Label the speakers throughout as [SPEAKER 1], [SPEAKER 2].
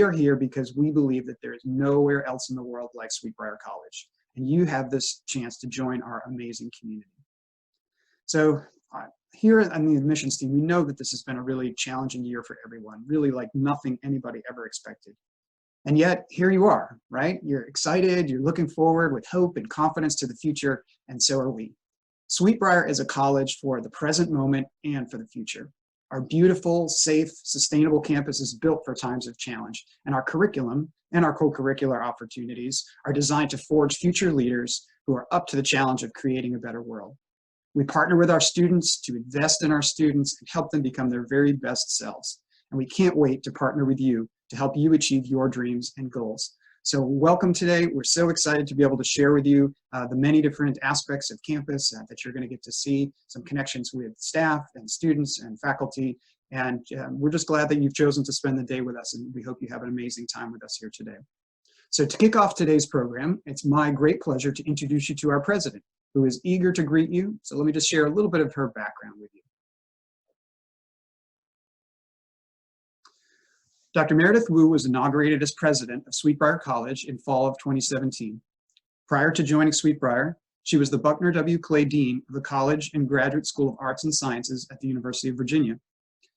[SPEAKER 1] are here because we believe that there is nowhere else in the world like Sweet Briar College, and you have this chance to join our amazing community. So here on the admissions team, we know that this has been a really challenging year for everyone, really like nothing anybody ever expected. And yet, here you are, right? You're excited, you're looking forward with hope and confidence to the future, and so are we. Sweet Briar is a college for the present moment and for the future. Our beautiful, safe, sustainable campus is built for times of challenge, and our curriculum and our co-curricular opportunities are designed to forge future leaders who are up to the challenge of creating a better world. We partner with our students to invest in our students and help them become their very best selves. And we can't wait to partner with you to help you achieve your dreams and goals. So welcome today. We're so excited to be able to share with you the many different aspects of campus that you're going to get to see, some connections with staff and students and faculty. And we're just glad that you've chosen to spend the day with us, and we hope you have an amazing time with us here today. So to kick off today's program, it's my great pleasure to introduce you to our president, who is eager to greet you. So let me just share a little bit of her background with you. Dr. Meredith Wu was inaugurated as president of Sweet Briar College in fall of 2017. Prior to joining Sweet Briar, she was the Buckner W. Clay Dean of the College and Graduate School of Arts and Sciences at the University of Virginia.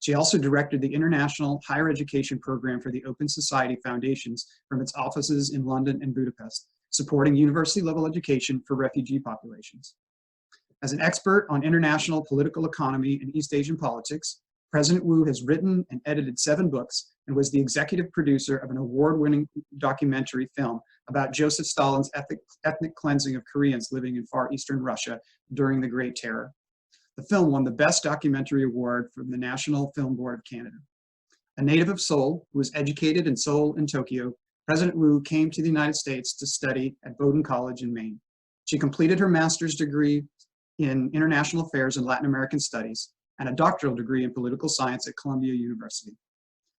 [SPEAKER 1] She also directed the International Higher Education Program for the Open Society Foundations from its offices in London and Budapest, supporting university-level education for refugee populations. As an expert on international political economy and East Asian politics, President Wu has written and edited 7 books and was the executive producer of an award-winning documentary film about Joseph Stalin's ethnic cleansing of Koreans living in Far Eastern Russia during the Great Terror. The film won the Best Documentary Award from the National Film Board of Canada. A native of Seoul, who was educated in Seoul and Tokyo, President Wu came to the United States to study at Bowdoin College in Maine. She completed her master's degree in International Affairs and Latin American Studies and a doctoral degree in political science at Columbia University.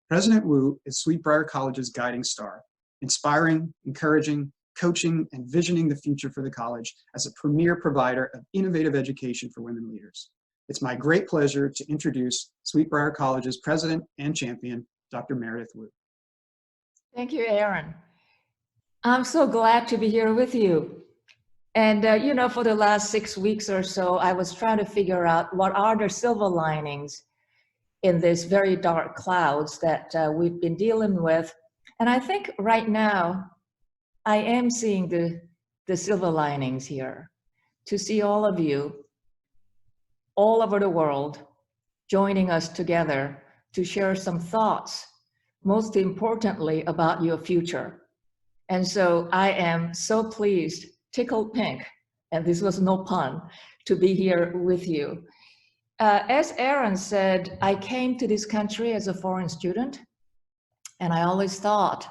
[SPEAKER 1] President Wu is Sweet Briar College's guiding star, inspiring, encouraging, coaching, and visioning the future for the college as a premier provider of innovative education for women leaders. It's my great pleasure to introduce Sweet Briar College's president and champion, Dr. Meredith Wu.
[SPEAKER 2] Thank you, Aaron. I'm so glad to be here with you. And you know, for the last 6 weeks or so, I was trying to figure out what are the silver linings in this very dark clouds that we've been dealing with. And I think right now, I am seeing the silver linings here, to see all of you all over the world joining us together to share some thoughts, most importantly about your future. And so I am so pleased, tickled pink, and this was no pun, to be here with you. As Aaron said, I came to this country as a foreign student, and I always thought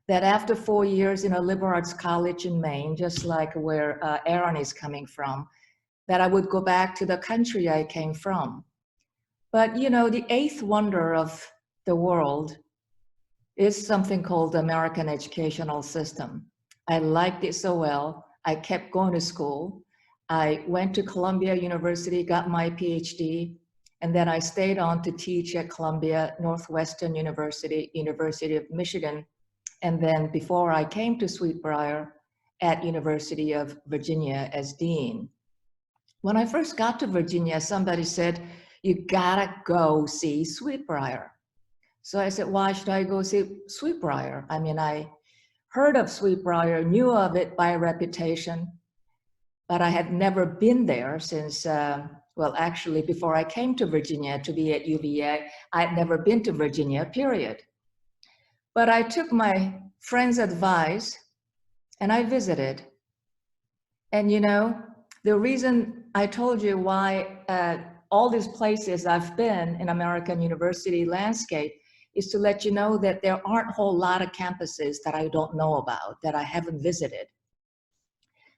[SPEAKER 2] that after 4 years in a liberal arts college in Maine, just like where Aaron is coming from, that I would go back to the country I came from. But you know, the 8th wonder of the world is something called the American educational system. I liked it so well, I kept going to school. I went to Columbia University, got my PhD, and then I stayed on to teach at Columbia, Northwestern University, University of Michigan, and then before I came to Sweet Briar at University of Virginia as dean. When I first got to Virginia, somebody said, you gotta go see Sweet Briar. So I said, why should I go see Sweet Briar? I mean, I heard of Sweet Briar, knew of it by reputation, but I had never been there since, well, actually, before I came to Virginia to be at UVA, I'd never been to Virginia, period. But I took my friend's advice and I visited. And you know, the reason I told you why all these places I've been in American university landscape is to let you know that there aren't a whole lot of campuses that I don't know about, that I haven't visited.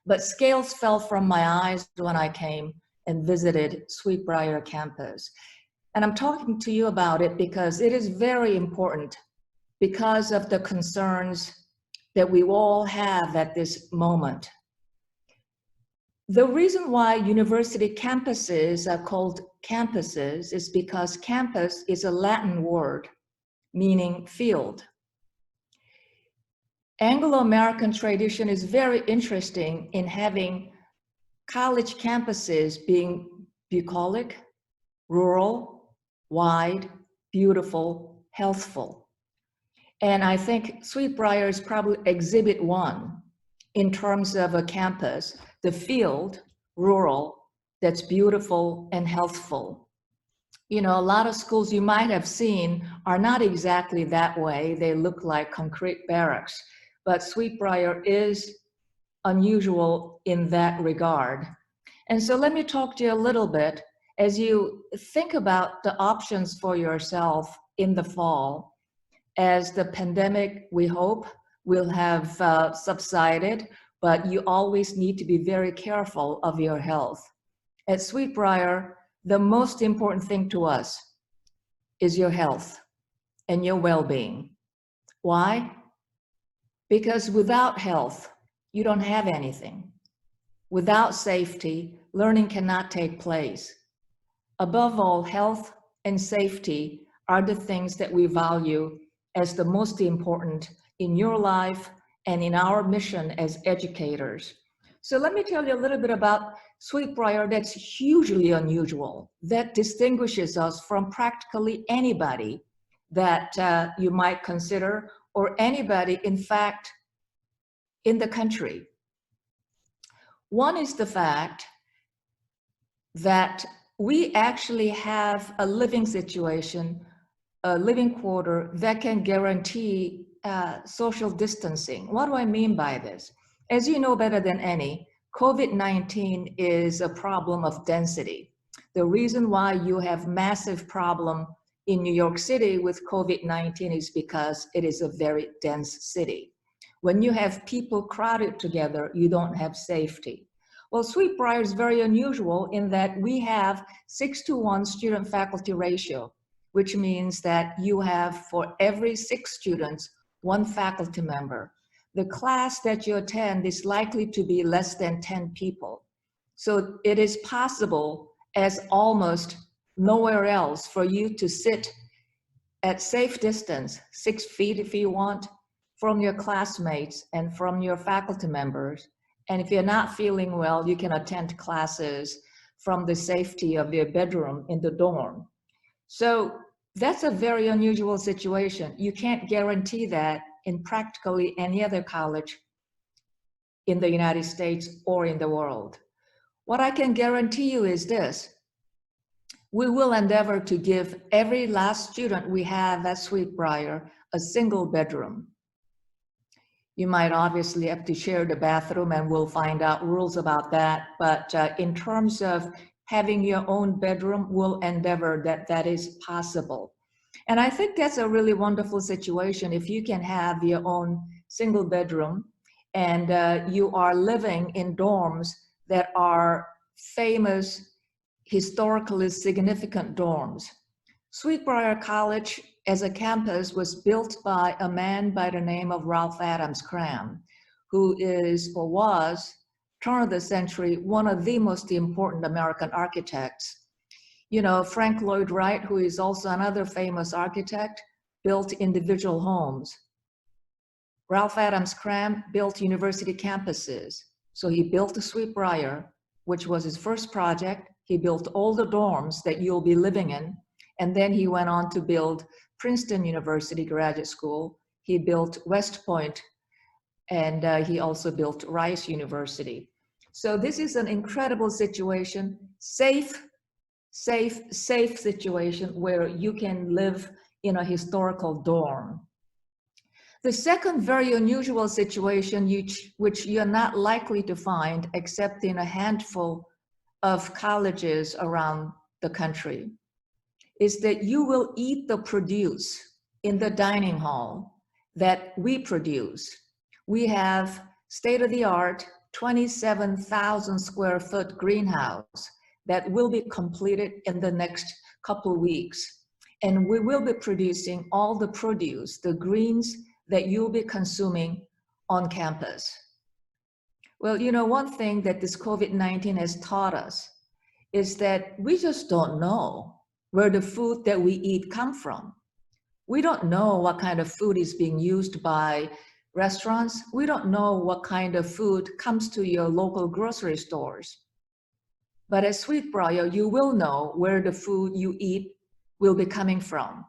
[SPEAKER 2] But scales fell from my eyes when I came and visited Sweet Briar campus. And I'm talking to you about it because it is very important because of the concerns that we all have at this moment. The reason why university campuses are called campuses is because campus is a Latin word meaning field. Anglo-American tradition is very interesting in having college campuses being bucolic, rural, wide, beautiful, healthful. And I think Sweet Briar is probably exhibit one in terms of a campus, the field, rural, that's beautiful and healthful. You know, a lot of schools you might have seen are not exactly that way. They look like concrete barracks, but Sweet Briar is unusual in that regard. And so let me talk to you a little bit as you think about the options for yourself in the fall, as the pandemic, we hope, will have subsided, but you always need to be very careful of your health. At Sweet Briar, the most important thing to us is your health and your well-being. Why? Because without health, you don't have anything. Without safety, learning cannot take place. Above all, health and safety are the things that we value as the most important in your life and in our mission as educators. So let me tell you a little bit about Sweet Briar that's hugely unusual, that distinguishes us from practically anybody that you might consider, or anybody, in fact, in the country. One is the fact that we actually have a living situation, a living quarter that can guarantee social distancing. What do I mean by this? As you know better than any, COVID-19 is a problem of density. The reason why you have massive problem in New York City with COVID-19 is because it is a very dense city. When you have people crowded together, you don't have safety. Well, Sweet Briar is very unusual in that we have 6-to-1 student-faculty ratio, which means that you have, for every 6 students, 1 faculty member. The class that you attend is likely to be less than 10 people. So it is possible, as almost nowhere else, for you to sit at safe distance, 6 feet if you want, from your classmates and from your faculty members. And if you're not feeling well, you can attend classes from the safety of your bedroom in the dorm. So that's a very unusual situation. You can't guarantee that in practically any other college in the United States or in the world. What I can guarantee you is this: we will endeavor to give every last student we have at Sweet Briar a single bedroom. You might obviously have to share the bathroom, and we'll find out rules about that. But in terms of having your own bedroom, we'll endeavor that that is possible. And I think that's a really wonderful situation if you can have your own single bedroom and you are living in dorms that are famous, historically significant dorms. Sweet Briar College as a campus was built by a man by the name of Ralph Adams Cram, who is, or was, turn of the century, one of the most important American architects. You know, Frank Lloyd Wright, who is also another famous architect, built individual homes. Ralph Adams Cram built university campuses. So he built the Sweet Briar, which was his first project. He built all the dorms that you'll be living in. And then he went on to build Princeton University Graduate School. He built West Point, and he also built Rice University. So this is an incredible situation, safe situation where you can live in a historical dorm. The second very unusual situation, which you're not likely to find except in a handful of colleges around the country, is that you will eat the produce in the dining hall that we produce. We have state-of-the-art 27,000 square foot greenhouse that will be completed in the next couple of weeks. And we will be producing all the produce, the greens that you'll be consuming on campus. Well, you know, one thing that this COVID-19 has taught us is that we just don't know where the food that we eat come from. We don't know what kind of food is being used by restaurants, we don't know what kind of food comes to your local grocery stores. But at Sweet Briar, you will know where the food you eat will be coming from.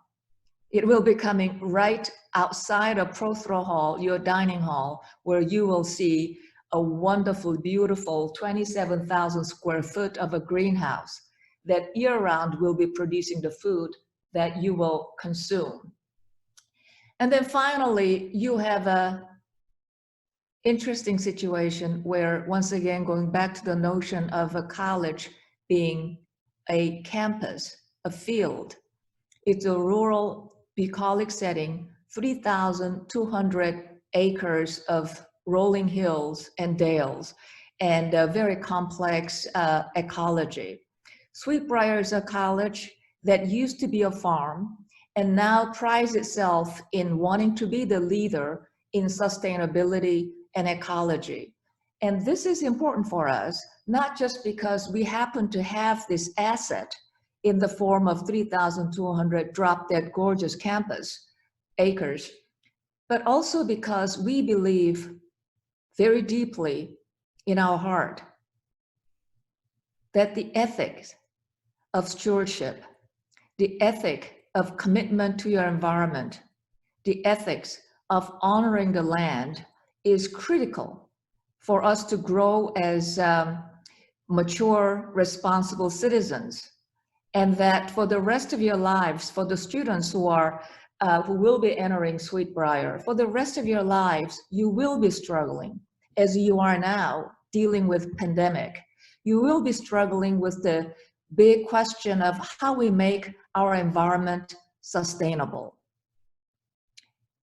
[SPEAKER 2] It will be coming right outside of Prothro Hall, your dining hall, where you will see a wonderful, beautiful 27,000 square foot of a greenhouse that year-round will be producing the food that you will consume. And then finally, you have a interesting situation where, once again, going back to the notion of a college being a campus, a field, it's a rural, bucolic setting, 3,200 acres of rolling hills and dales, and a very complex ecology. Sweet Briar is a college that used to be a farm and now prides itself in wanting to be the leader in sustainability and ecology. And this is important for us, not just because we happen to have this asset in the form of 3,200 drop-dead gorgeous campus acres, but also because we believe very deeply in our heart that the ethics of stewardship, the ethic of commitment to your environment, the ethics of honoring the land is critical for us to grow as mature, responsible citizens. And that for the rest of your lives, for the students who will be entering Sweet Briar, for the rest of your lives, you will be struggling, as you are now, dealing with pandemic. You will be struggling with the big question of how we make our environment sustainable,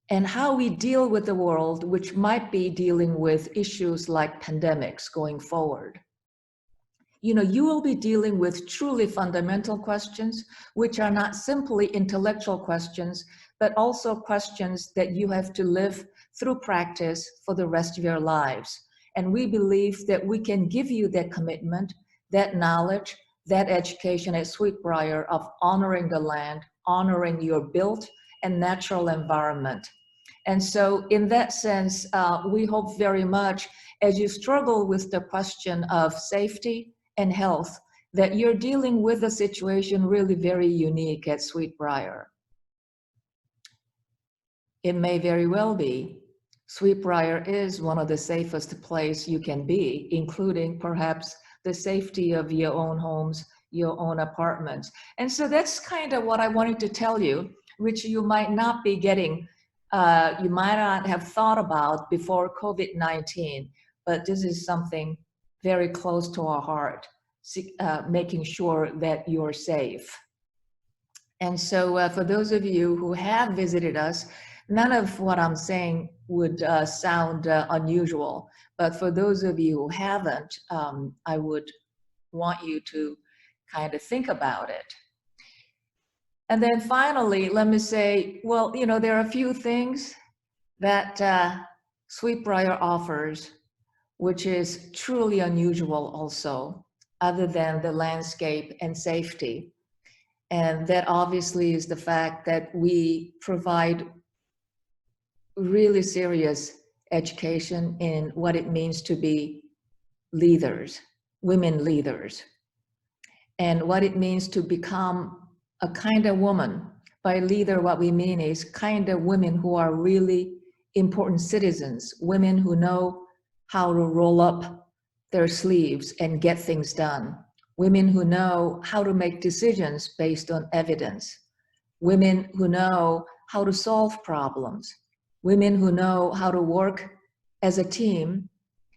[SPEAKER 2] and how we deal with the world, which might be dealing with issues like pandemics going forward. You know, you will be dealing with truly fundamental questions, which are not simply intellectual questions, but also questions that you have to live through practice for the rest of your lives. And we believe that we can give you that commitment, that knowledge, that education at Sweet Briar of honoring the land, honoring your built and natural environment. And so in that sense, we hope very much, as you struggle with the question of safety and health, that you're dealing with a situation really very unique at Sweet Briar. It may very well be. Sweet Briar is one of the safest places you can be, including perhaps the safety of your own homes, your own apartments. And so that's kind of what I wanted to tell you, which you might not be getting, you might not have thought about before COVID-19, but this is something very close to our heart, making sure that you're safe. And so for those of you who have visited us, none of what I'm saying would sound unusual, but for those of you who haven't, I would want you to kind of think about it. And then finally, let me say, well, you know, there are a few things that Sweet Briar offers, which is truly unusual also, other than the landscape and safety. And that obviously is the fact that we provide really serious education in what it means to be leaders, women leaders, and what it means to become a kind of woman. By leader, what we mean is kind of women who are really important citizens, women who know how to roll up their sleeves and get things done, women who know how to make decisions based on evidence, women who know how to solve problems, women who know how to work as a team,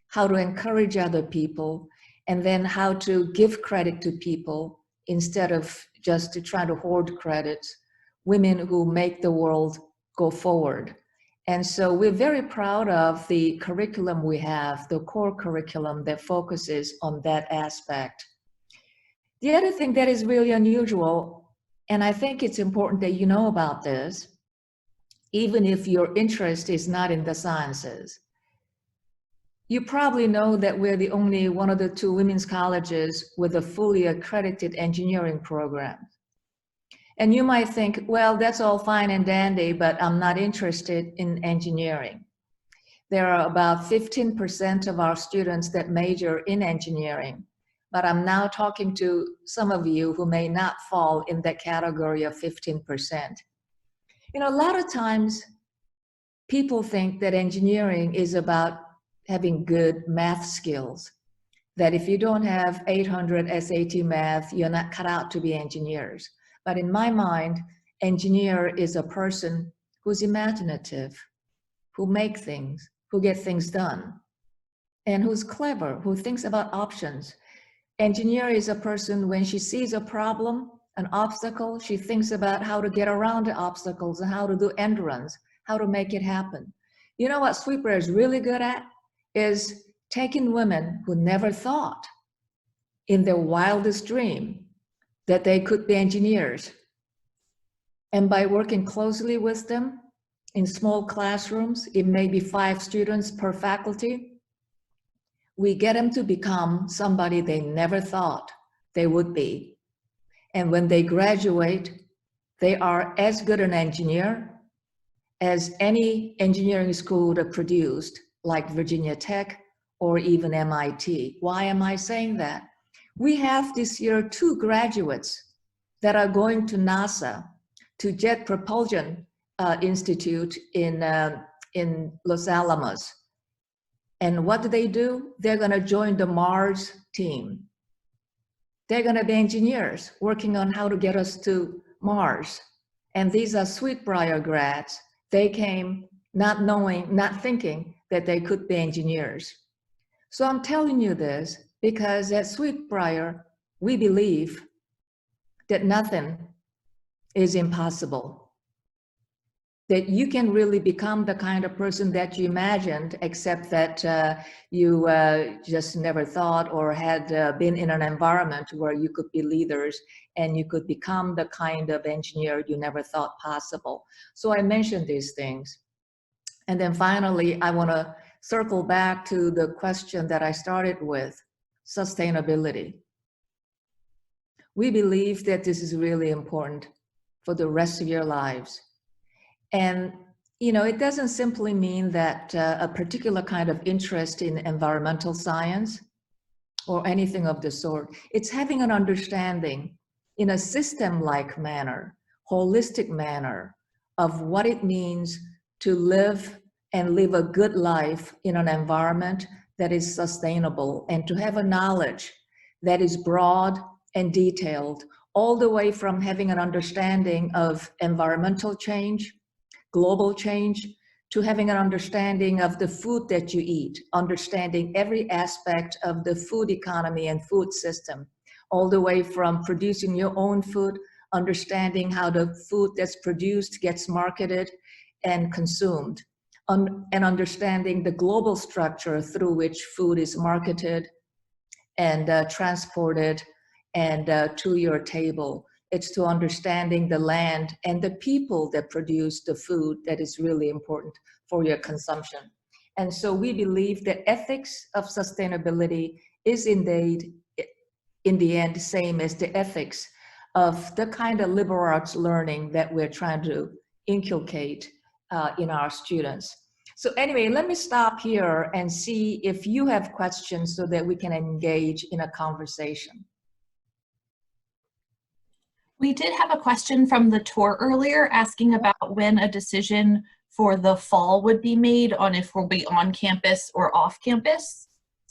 [SPEAKER 2] how to encourage other people, and then how to give credit to people instead of just to try to hoard credits, women who make the world go forward. And so we're very proud of the curriculum we have, the core curriculum that focuses on that aspect. The other thing that is really unusual, and I think it's important that you know about this, even if your interest is not in the sciences. You probably know that we're the only one of the two women's colleges with a fully accredited engineering program. And you might think, well, that's all fine and dandy, but I'm not interested in engineering. there are about 15% of our students that major in engineering. But I'm now talking to some of you who may not fall in that category of 15%. You know, a lot of times people think that engineering is about having good math skills, that if you don't have 800 SAT math, you're not cut out to be engineers. But in my mind, engineer is a person who's imaginative, who make things, who get things done, and who's clever, who thinks about options. Engineer is a person, when she sees a problem, an obstacle, she thinks about how to get around the obstacles and how to do end runs, how to make it happen. You know what Sweet Briar is really good at? Is taking women who never thought in their wildest dream that they could be engineers. And by working closely with them in small classrooms, it may be 5 students per faculty, we get them to become somebody they never thought they would be. And when they graduate, they are as good an engineer as any engineering school would have produced, like Virginia Tech or even MIT. Why am I saying that? We have this year 2 graduates that are going to NASA, to Jet Propulsion Institute in Los Alamos. And what do? They're gonna join the Mars team. They're gonna be engineers working on how to get us to Mars. And these are Sweet Briar grads. They came not knowing, not thinking that they could be engineers. So I'm telling you this because at Sweet Briar, we believe that nothing is impossible. That you can really become the kind of person that you imagined, except that you just never thought or had been in an environment where you could be leaders and you could become the kind of engineer you never thought possible. So I mentioned these things. And then finally, I want to circle back to the question that I started with, sustainability. We believe that this is really important for the rest of your lives. And, you know, it doesn't simply mean that a particular kind of interest in environmental science or anything of the sort. It's having an understanding in a system-like manner, holistic manner, of what it means to live and live a good life in an environment that is sustainable, and to have a knowledge that is broad and detailed, all the way from having an understanding of environmental change, global change, to having an understanding of the food that you eat, understanding every aspect of the food economy and food system, all the way from producing your own food, understanding how the food that's produced gets marketed and consumed, and understanding the global structure through which food is marketed and transported and to your table. It's to understanding the land and the people that produce the food that is really important for your consumption. And so we believe that ethics of sustainability is indeed, in the end, same as the ethics of the kind of liberal arts learning that we're trying to inculcate in our students. So anyway, let me stop here and see if you have questions so that we can engage in a conversation.
[SPEAKER 3] We did have a question from the tour earlier asking about when a decision for the fall would be made on if we'll be on campus or off campus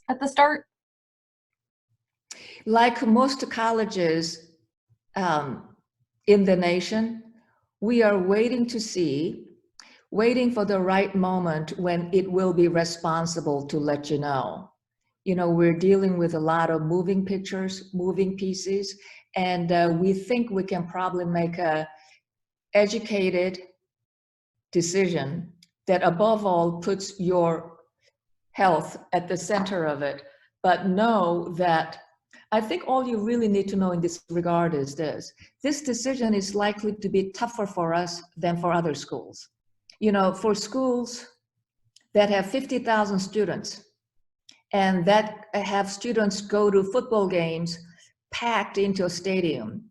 [SPEAKER 3] at the start.
[SPEAKER 2] Like most colleges in the nation, we are waiting for the right moment when it will be responsible to let you know. You know, we're dealing with a lot of moving pictures, moving pieces, and we think we can probably make a educated decision that above all puts your health at the center of it. But know that I think all you really need to know in this regard is this decision is likely to be tougher for us than for other schools. You know, for schools that have 50,000 students and that have students go to football games packed into a stadium,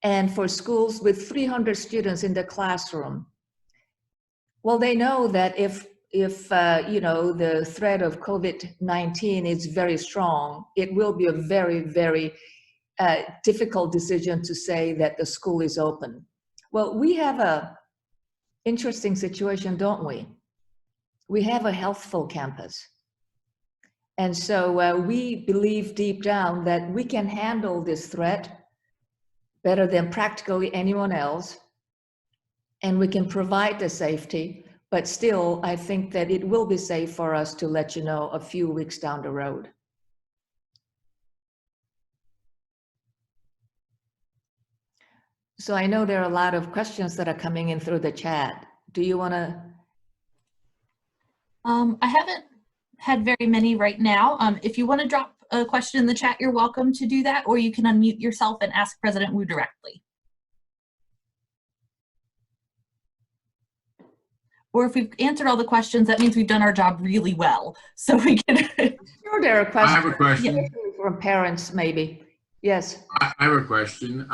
[SPEAKER 2] and for schools with 300 students in the classroom, well, they know that if if the threat of COVID-19 is very strong, it will be a very, very difficult decision to say that the school is open. Well, we have a interesting situation, don't we? We have a healthful campus. And so we believe deep down that we can handle this threat better than practically anyone else, and we can provide the safety, but still, I think that it will be safe for us to let you know a few weeks down the road. So I know there are a lot of questions that are coming in through the chat. Do you want to?
[SPEAKER 3] I haven't had very many right now. If you want to drop a question in the chat, you're welcome to do that, or you can unmute yourself and ask President Wu directly. Or if we've answered all the questions, that means we've done our job really well. So we can.
[SPEAKER 2] Sure, there are questions.
[SPEAKER 4] I have a question.
[SPEAKER 2] Yeah, from parents, maybe. Yes.
[SPEAKER 4] I have a question.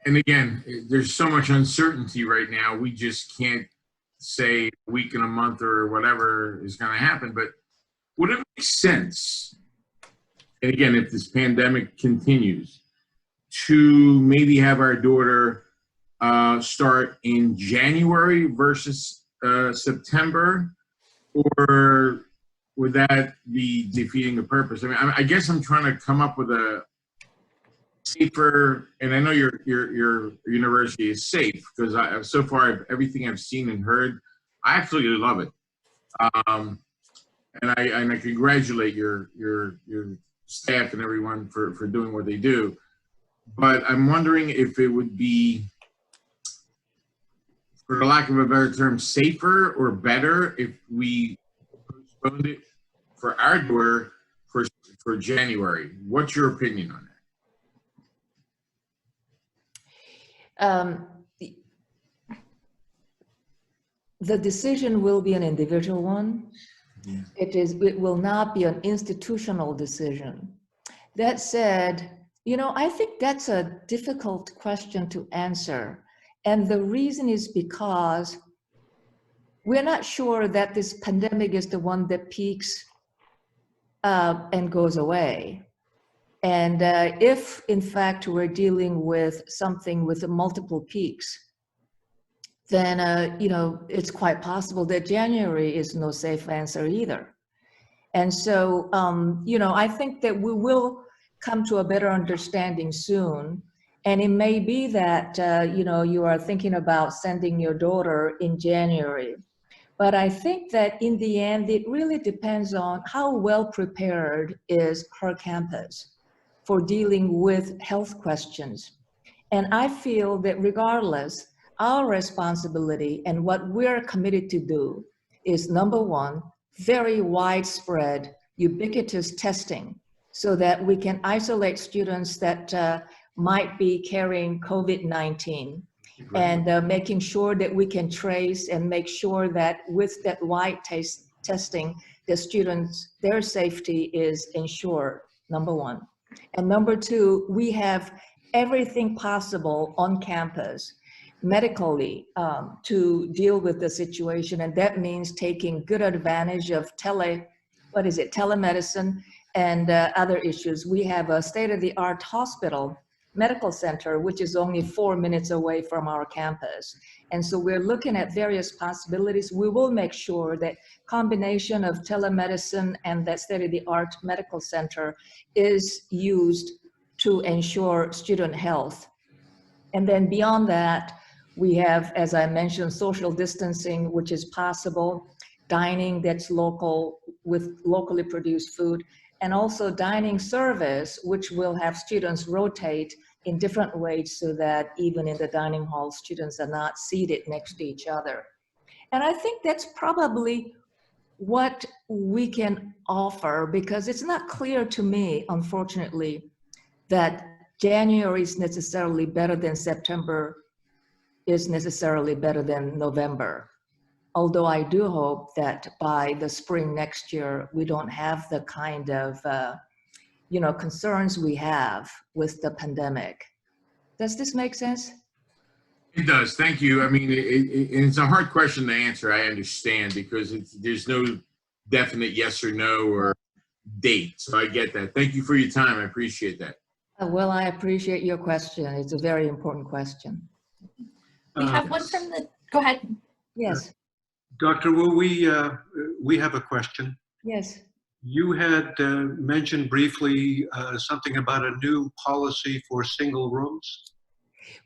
[SPEAKER 4] And again, there's so much uncertainty right now. We just can't say a week and a month or whatever is going to happen. But would it make sense, and again, if this pandemic continues, to maybe have our daughter start in January versus September? Or would that be defeating the purpose? I mean, I guess I'm trying to come up with a safer, and I know your university is safe, because so far everything I've seen and heard, I absolutely love it, and I congratulate your staff and everyone for doing what they do. But I'm wondering if it would be, for the lack of a better term, safer or better if we postponed it for our door for January. What's your opinion on that?
[SPEAKER 2] The decision will be an individual one.
[SPEAKER 4] Yeah.
[SPEAKER 2] It will not be an institutional decision. That said, I think that's a difficult question to answer. And the reason is because we're not sure that this pandemic is the one that peaks and goes away. And if, in fact, we're dealing with something with multiple peaks, then, it's quite possible that January is no safe answer either. And so, I think that we will come to a better understanding soon. And it may be that, you are thinking about sending your daughter in January. But I think that in the end, it really depends on how well prepared is her campus for dealing with health questions. And I feel that regardless, our responsibility and what we're committed to do is, number one, very widespread, ubiquitous testing so that we can isolate students that might be carrying COVID-19, and making sure that we can trace and make sure that with that wide testing, the students, their safety is ensured, number one. And number two, we have everything possible on campus medically to deal with the situation. And that means taking good advantage of telemedicine and other issues. We have a state-of-the-art hospital medical center, which is only 4 minutes away from our campus. And so we're looking at various possibilities. We will make sure that combination of telemedicine and that state-of-the-art medical center is used to ensure student health. And then beyond that, we have, as I mentioned, social distancing, which is possible, dining that's local with locally produced food, and also dining service, which will have students rotate in different ways so that even in the dining hall, students are not seated next to each other. And I think that's probably what we can offer, because it's not clear to me, unfortunately, that January is necessarily better than September is necessarily better than November. Although I do hope that by the spring next year, we don't have the kind of concerns we have with the pandemic. Does this make sense?
[SPEAKER 4] It does. Thank you. I mean, it's a hard question to answer. I understand because there's no definite yes or no or date. So I get that. Thank you for your time. I appreciate that.
[SPEAKER 2] Well, I appreciate your question. It's a very important question.
[SPEAKER 3] We have one from the, go ahead.
[SPEAKER 2] Yes,
[SPEAKER 5] Dr. Wu, we have a question.
[SPEAKER 2] yes.
[SPEAKER 5] You had mentioned briefly something about a new policy for single rooms.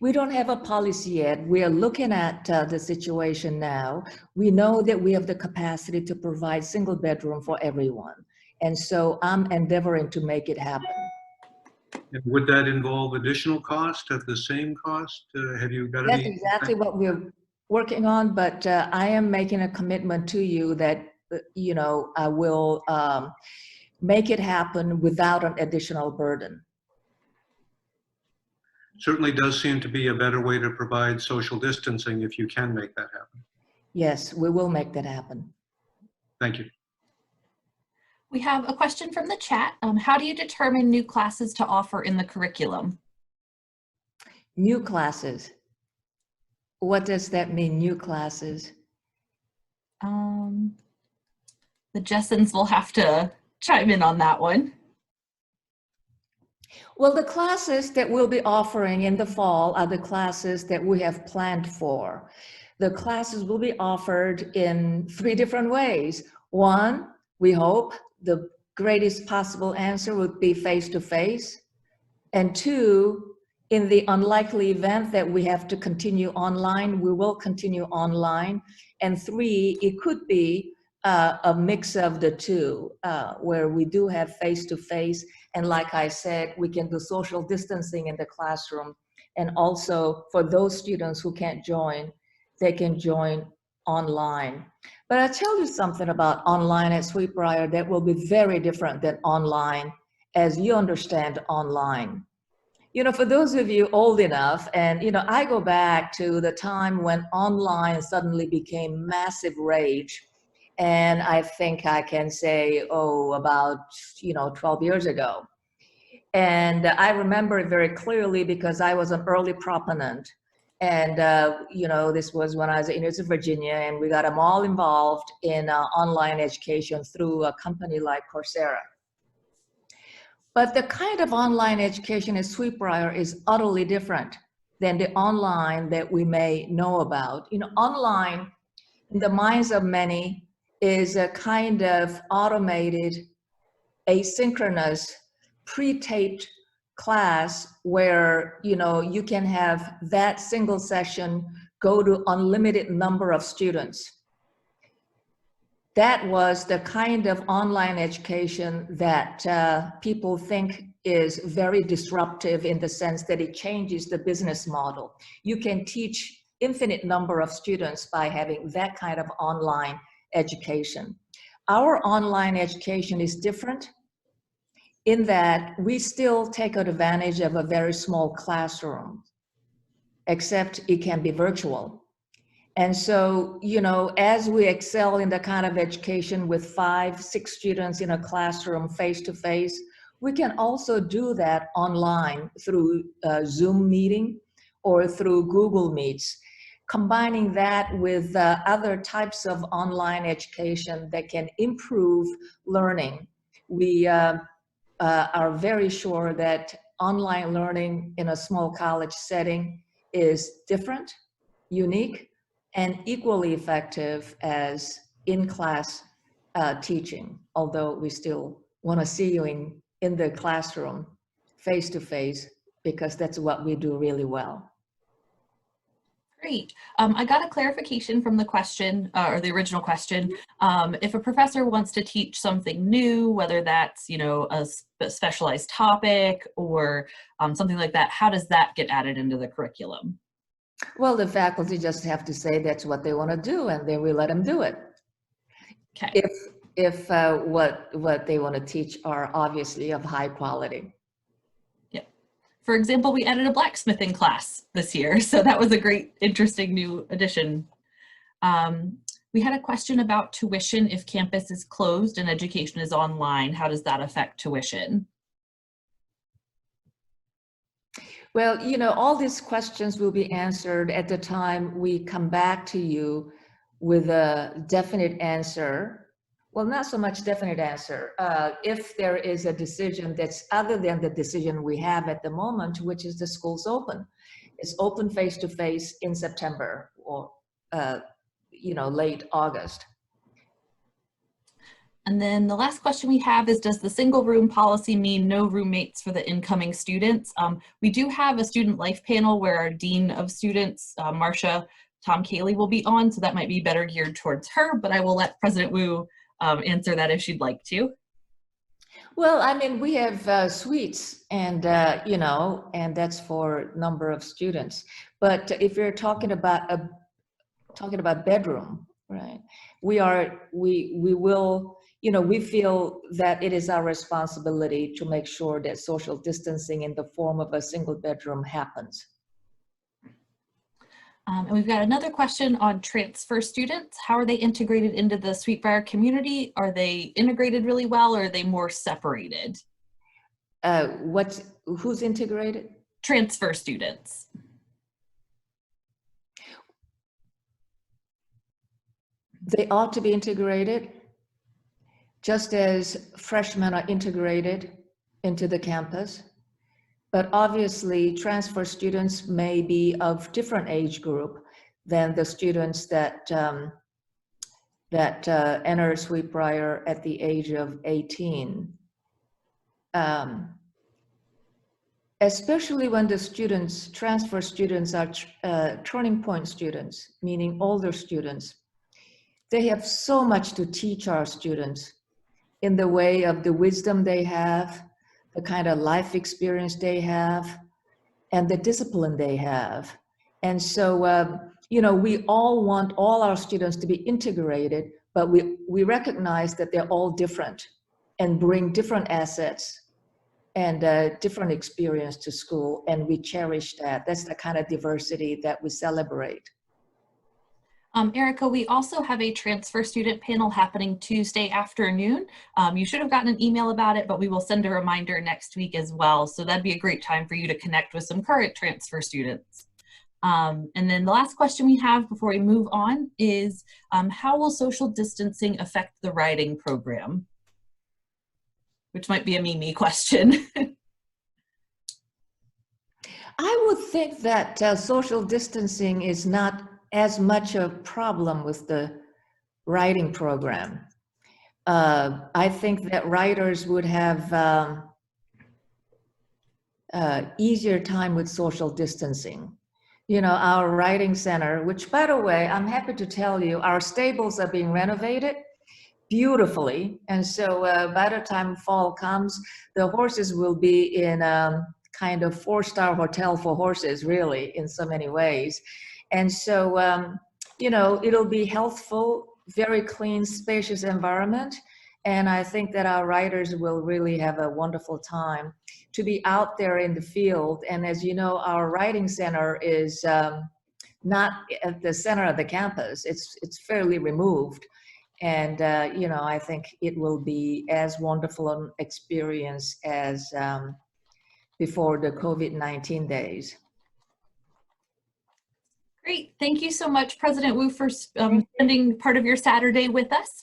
[SPEAKER 2] We don't have a policy yet. We are looking at the situation now. We know that we have the capacity to provide single bedroom for everyone. And so I'm endeavoring to make it happen.
[SPEAKER 5] And would that involve additional cost at the same cost? Have you got
[SPEAKER 2] That's
[SPEAKER 5] any?
[SPEAKER 2] exactly what we're working on, but I am making a commitment to you that, you know, I will make it happen without an additional burden.
[SPEAKER 5] Certainly does seem to be a better way to provide social distancing if you can make that happen.
[SPEAKER 2] Yes, we will make that happen.
[SPEAKER 5] Thank you.
[SPEAKER 3] We have a question from the chat. How do you determine new classes to offer in the curriculum?
[SPEAKER 2] New classes. What does that mean, new classes?
[SPEAKER 3] The Jessens will have to chime in on that one.
[SPEAKER 2] Well, the classes that we'll be offering in the fall are the classes that we have planned for. The classes will be offered in 3 different ways. One, we hope the greatest possible answer would be face-to-face. And 2, in the unlikely event that we have to continue online, we will continue online. And 3, it could be a mix of the 2, where we do have face-to-face. And like I said, we can do social distancing in the classroom. And also for those students who can't join, they can join online. But I'll tell you something about online at Sweet Briar that will be very different than online as you understand online. You know, for those of you old enough, and, you know, I go back to the time when online suddenly became massive rage. And I think I can say, oh, about, 12 years ago. And I remember it very clearly because I was an early proponent. And, this was when I was at University of Virginia, and we got them all involved in online education through a company like Coursera. But the kind of online education at Sweet Briar is utterly different than the online that we may know about. You know, online, in the minds of many, is a kind of automated, asynchronous, pre-taped class where, you can have that single session go to unlimited number of students. That was the kind of online education that people think is very disruptive in the sense that it changes the business model. You can teach infinite number of students by having that kind of online education. Our online education is different in that we still take advantage of a very small classroom, except it can be virtual. And so, as we excel in the kind of education with 5, 6 students in a classroom face-to-face, we can also do that online through Zoom meeting or through Google Meets. Combining that with other types of online education that can improve learning. We are very sure that online learning in a small college setting is different, unique, and equally effective as in-class teaching, although we still want to see you in the classroom face-to-face because that's what we do really well.
[SPEAKER 3] Great. I got a clarification from the question, or the original question. If a professor wants to teach something new, whether that's, a specialized topic or something like that, how does that get added into the curriculum?
[SPEAKER 2] Well, the faculty just have to say that's what they want to do, and then we let them do it.
[SPEAKER 3] Okay.
[SPEAKER 2] If what they want to teach are obviously of high quality.
[SPEAKER 3] For example, we added a blacksmithing class this year, so that was a great, interesting new addition. We had a question about tuition. If campus is closed and education is online, how does that affect tuition?
[SPEAKER 2] Well, all these questions will be answered at the time we come back to you with a definite answer. Well, not so much definite answer. If there is a decision that's other than the decision we have at the moment, which is the school's open. It's open face-to-face in September or, late August.
[SPEAKER 3] And then the last question we have is, does the single room policy mean no roommates for the incoming students? We do have a student life panel where our Dean of Students, Marcia Tom Cayley, will be on, so that might be better geared towards her, but I will let President Wu answer that if she'd like to.
[SPEAKER 2] Well, I mean, we have suites and, and that's for a number of students. But if you're talking about bedroom, right? We will, we feel that it is our responsibility to make sure that social distancing in the form of a single bedroom happens.
[SPEAKER 3] And we've got another question on transfer students. How are they integrated into the Sweet Briar community? Are they integrated really well, or are they more separated?
[SPEAKER 2] Who's integrated?
[SPEAKER 3] Transfer students.
[SPEAKER 2] They ought to be integrated, just as freshmen are integrated into the campus. But obviously, transfer students may be of different age group than the students that enter Sweet Briar at the age of 18. Especially when the transfer students are turning point students, meaning older students. They have so much to teach our students in the way of the wisdom they have, the kind of life experience they have, and the discipline they have. And so, we all want all our students to be integrated, but we recognize that they're all different and bring different assets and different experience to school, and we cherish that. That's the kind of diversity that we celebrate.
[SPEAKER 3] Erica, we also have a transfer student panel happening Tuesday afternoon. You should have gotten an email about it, but we will send a reminder next week as well. So that'd be a great time for you to connect with some current transfer students. And then the last question we have before we move on is, how will social distancing affect the writing program? Which might be a Mimi question.
[SPEAKER 2] I would think that social distancing is not as much a problem with the writing program. I think that writers would have easier time with social distancing. Our writing center, which, by the way, I'm happy to tell you, our stables are being renovated beautifully. And so by the time fall comes, the horses will be in kind of 4-star hotel for horses, really, in so many ways. And so, it'll be healthful, very clean, spacious environment. And I think that our writers will really have a wonderful time to be out there in the field. And as you know, our writing center is not at the center of the campus. It's fairly removed. And, I think it will be as wonderful an experience as before the COVID-19 days.
[SPEAKER 3] Great. Thank you so much, President Wu, for spending part of your Saturday with us.